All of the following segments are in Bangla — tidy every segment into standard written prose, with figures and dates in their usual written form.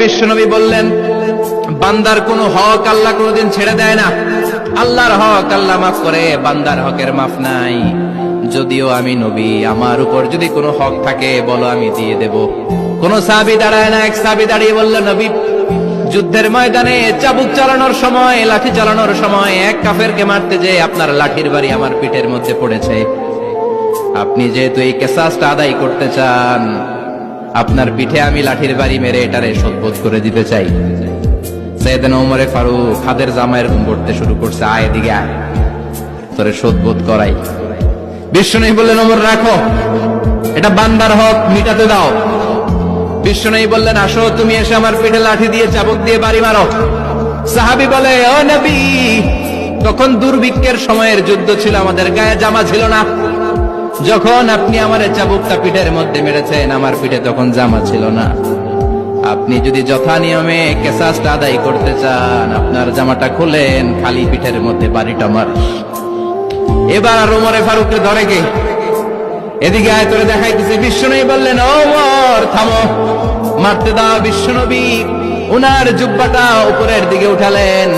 বিশ্বনবী বললেন, বান্দার কোনো হক আল্লাহ কোনোদিন ছেড়ে দেয় না। আল্লাহর হক আল্লাহ মাফ করে, বান্দার হকের মাফ নাই। যদিও আমি নবী, আমার উপর যদি কোনো হক থাকে বলো, আমি দিয়ে দেব। কোন সাহাবী দাঁড়ায় না। এক সাহাবী দাঁড়িয়ে বলল, নবী, যুদ্ধের ময়দানে চাবুক চালানোর সময়, লাঠি চালানোর সময় এক কাফেরকে মারতে যেয়ে আপনার লাঠির বাড়ি আমার পিঠের মধ্যে পড়েছে। আপনি যেহেতু এই কিসাসটা আদায় করতে চান, আপনার পিঠে আমি লাঠির বাড়ি মেরে এটারে শোধবোধ করে দিতে চাই। সাইয়েদনা ওমরে ফারুক হাতের জামা এরকম করতে শুরু করছে, আয় এদিকে আয়, তোরে শোধবোধ করাই। বিশ্বনবী বললেন, ওমর রাখো, এটা বান্দার হক, মিটাতে দাও। বিশ্বনবী বললেন, আসো, তুমি এসে আমার পিঠে লাঠি দিয়ে চাবুক দিয়ে বাড়ি মারো। সাহাবী বলে, ও নবী, তখন দুর্ভিক্ষের সময়ের যুদ্ধ ছিল, আমাদের গায়ে জামা ছিল না। যখন আপনি আমার চাবুকটা পিঠের মধ্যে মেরেছেন, আমার পিঠে তখন জামা ছিল না। আপনি যদি যথা নিয়মে কিসাসটা আদায় করতে চান, আপনার জামাটা খুলেন, খালি পিঠের মধ্যে বাড়িটা মার। এবার আর ওমরে ফারুককে ধরে কে? এদিকে আয়, তোরে দেখাইতেছে। বিশ্বনবী বললেন, ওমর থামো, মারতে দাও। বিশ্বনবী উনার জুব্বাটা উপরের দিকে উঠালেন,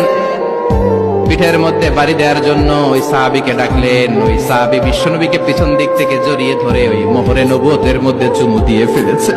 পিঠের মধ্যে বাড়ি দেওয়ার জন্য ওই সাহাবীকে ডাকলেন। ওই সাহাবী বিশ্বনবীকে পিছন দিক থেকে জড়িয়ে ধরে ওই মোহরে নবুয়তের মধ্যে চুমু দিয়ে ফেলেছে।